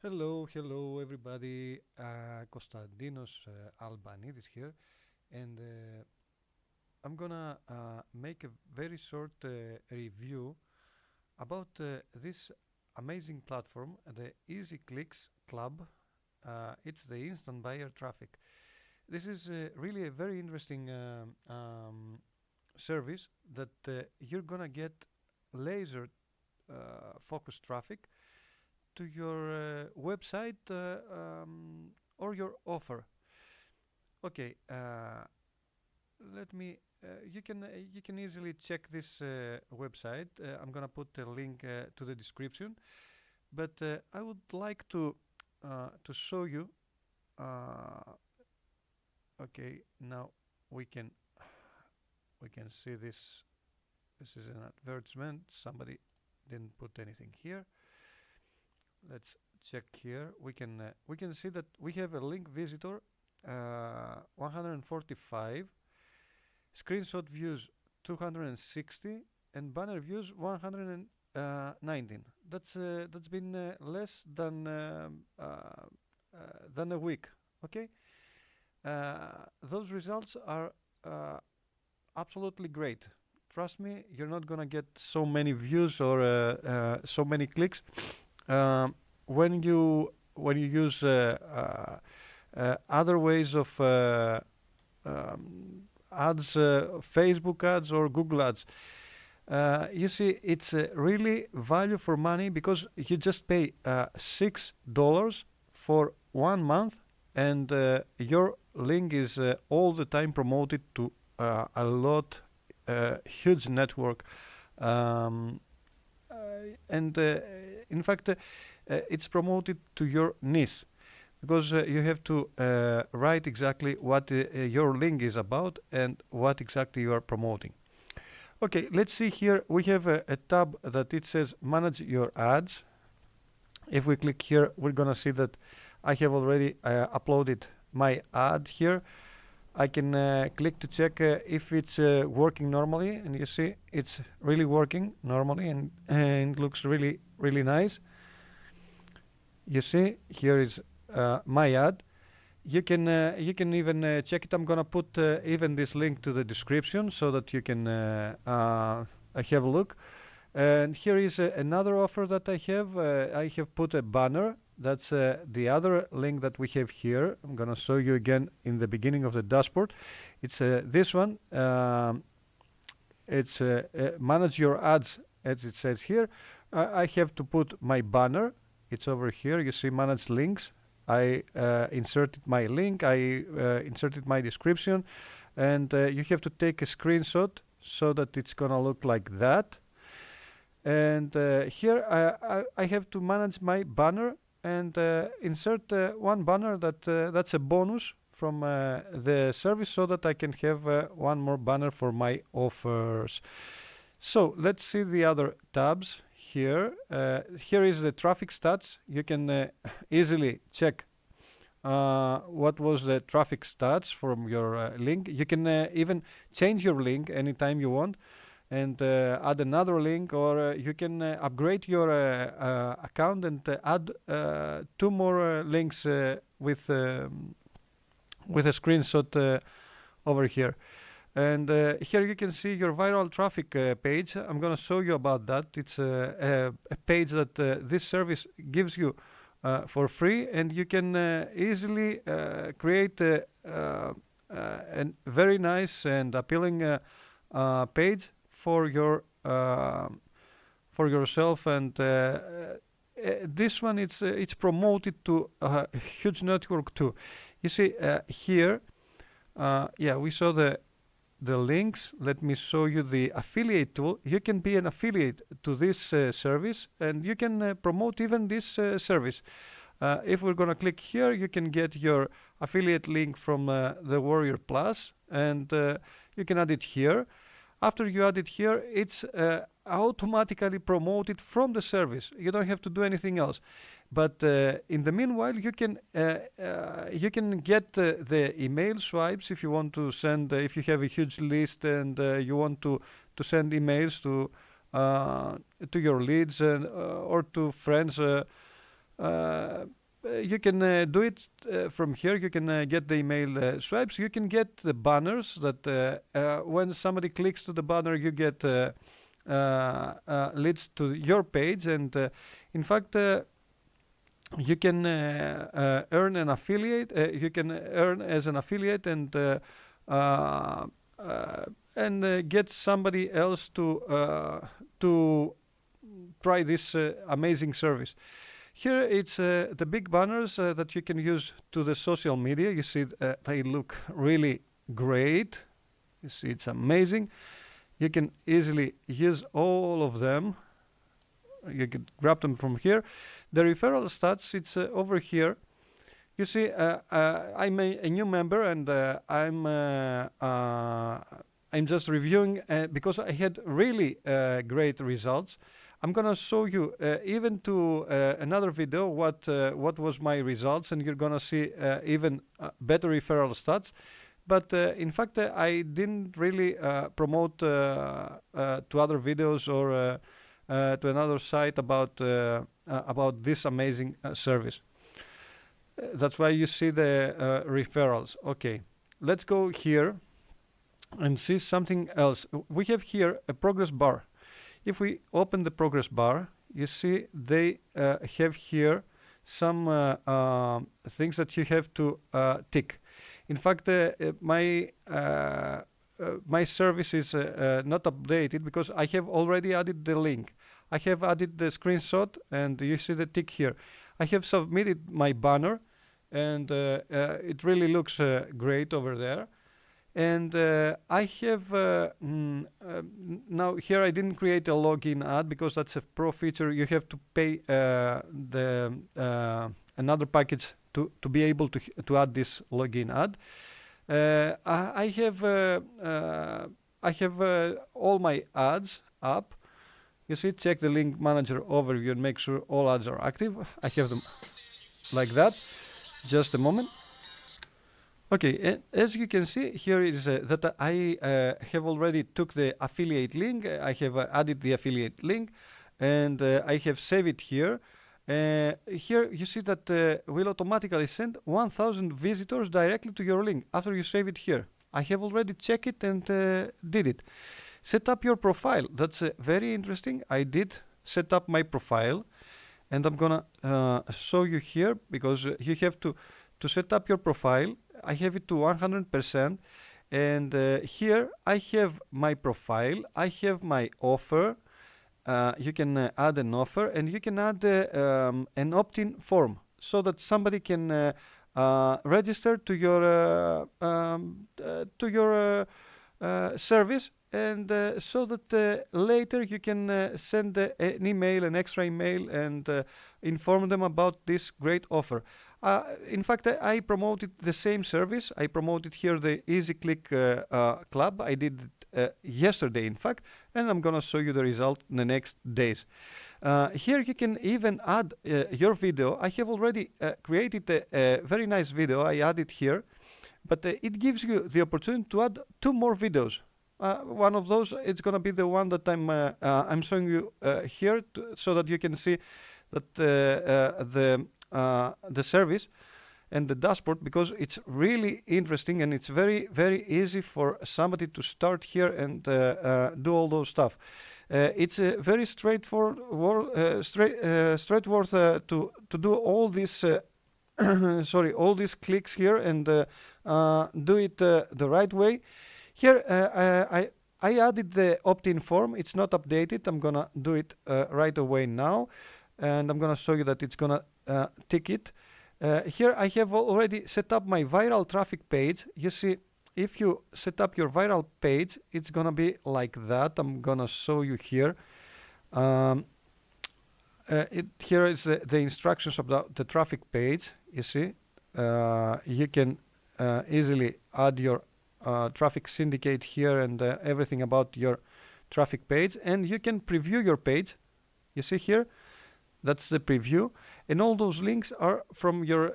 Hello everybody. Konstantinos Albanidis here, and I'm gonna make a very short review about this amazing platform, the EzClix Club. It's the instant buyer traffic. This is really a very interesting service that you're gonna get laser focused traffic to your website or your offer. Okay, let me. You can easily check this website. I'm gonna put a link to the description. But I would like to show you. Okay, now we can we can see this. This is an advertisement. Somebody didn't put anything here. Let's check here. We can see that we have a link visitor 145, screenshot views 260, and banner views 119. That's been less than a week. Okay, those results are absolutely great. Trust me, you're not gonna get so many views or so many clicks when you use other ways of ads, Facebook ads or Google ads. You see, it's really value for money because you just pay $6 for 1 month, and your link is all the time promoted to a lot, huge network, and in fact, it's promoted to your niche because you have to write exactly what your link is about and what exactly you are promoting. Okay, let's see here. We have a tab that it says manage your ads. If we click here, we're gonna see that I have already uploaded my ad here. I can click to check if it's working normally, and you see it's really working normally, and looks really nice. You see here is my ad. You can even check it. I'm gonna put even this link to the description so that you can have a look. And here is another offer that I have. I have put a banner. That's the other link that we have here. I'm gonna show you again in the beginning of the dashboard. It's this one. It's manage your ads, as it says here. I have to put my banner. It's over here. You see manage links. I inserted my link. I inserted my description, and you have to take a screenshot so that it's gonna look like that. And here I have to manage my banner and insert one banner that's a bonus from the service so that I can have one more banner for my offers. So let's see the other tabs here. Here is the traffic stats. You can easily check what was the traffic stats from your link. You can even change your link anytime you want and add another link, or you can upgrade your account and add two more links with a screenshot over here. And here you can see your viral traffic page. I'm going to show you about that. It's a page that this service gives you for free, and you can easily create a very nice and appealing page for yourself, and this one it's promoted to a huge network too. You see here, yeah, we saw the links. Let me show you the affiliate tool. You can be an affiliate to this service, and you can promote even this service. If we're gonna click here, you can get your affiliate link from the Warrior Plus, and you can add it here. After you add it here, it's automatically promoted from the service. You don't have to do anything else. But in the meanwhile, you can get the email swipes if you want to send. If you have a huge list and you want to send emails to your leads and or to friends you can do it from here. You can get the email swipes. You can get the banners that when somebody clicks to the banner, you get leads to your page. And in fact, you can earn an affiliate. You can earn as an affiliate and get somebody else to try this amazing service. Here it's the big banners that you can use to the social media. You see they look really great. You see it's amazing. You can easily use all of them. You can grab them from here. The referral stats, it's over here. You see, I'm a new member and I'm just reviewing because I had really great results. I'm gonna show you even to another video what was my results, and you're gonna see even better referral stats. But in fact, I didn't really promote to other videos or to another site about this amazing service. That's why you see the referrals. Okay, let's go here and see something else. We have here a progress bar. If we open the progress bar, you see they have here some things that you have to tick. In fact, my service is not updated because I have already added the link. I have added the screenshot, and you see the tick here. I have submitted my banner, and it really looks great over there. And I have now here I didn't create a login ad because that's a pro feature. You have to pay another package to be able to add this login ad. I have all my ads up. You see, check the link manager overview and make sure all ads are active. I have them like that. Just a moment. Okay, and as you can see, here is that I have already took the affiliate link. I have added the affiliate link, and I have saved it here. Here you see that will automatically send 1,000 visitors directly to your link after you save it here. I have already checked it and did it. Set up your profile. That's very interesting. I did set up my profile, and I'm gonna show you here because you have to set up your profile. I have it to 100%, and here I have my profile. I have my offer. You can add an offer, and you can add an opt-in form so that somebody can register to your service, and so that later you can send an email, an extra email, and inform them about this great offer. In fact, I promoted the same service. I promoted here the EzClix Club. I did it yesterday, in fact, and I'm gonna show you the result in the next days. Here you can even add your video. I have already created a very nice video. I added here, but it gives you the opportunity to add 2 more videos. One of those, it's gonna be the one that I'm showing you here, so that you can see that the service and the dashboard, because it's really interesting and it's very, very easy for somebody to start here and do all those stuff. It's very straightforward to do all these all these clicks here and do it the right way. Here I added the opt-in form. It's not updated. I'm gonna do it right away now, and I'm gonna show you that it's gonna tick it. Here I have already set up my viral traffic page. You see, if you set up your viral page, it's gonna be like that. I'm gonna show you here. Here is the instructions about the traffic page. You see, you can easily add your traffic syndicate here and everything about your traffic page, and you can preview your page. You see here, that's the preview, and all those links are from your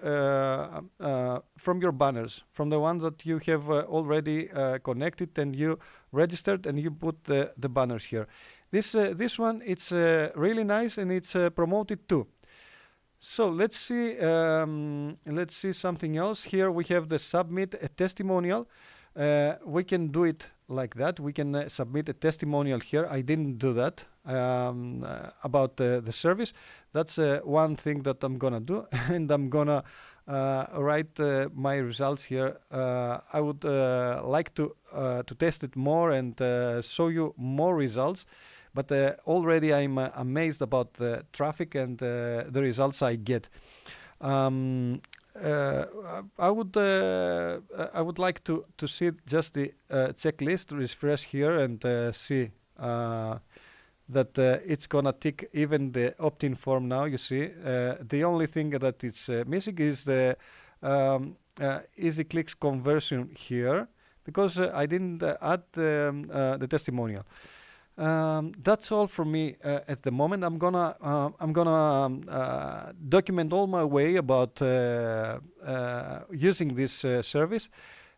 banners, from the ones that you have already connected and you registered, and you put the banners here. This one, it's really nice, and it's promoted too. So let's see something else. Here we have the submit a testimonial. We can do it like that. We can submit a testimonial here. I didn't do that about the service. That's one thing that I'm gonna do, and I'm gonna write my results here. I would like to test it more and show you more results. But already I'm amazed about the traffic and the results I get. I would like to see just the checklist, refresh here, and see that it's gonna tick even the opt-in form now. You see, the only thing that it's missing is the EzClix conversion here, because I didn't add the testimonial. That's all from me at the moment. I'm gonna document all my way about using this service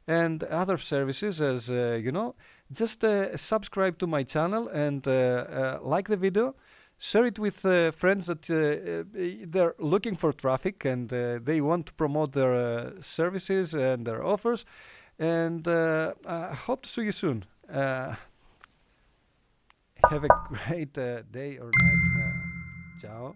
and other services, as you know. Just subscribe to my channel and like the video. Share it with friends that they're looking for traffic and they want to promote their services and their offers. And I hope to see you soon. Have a great day or night. Ciao.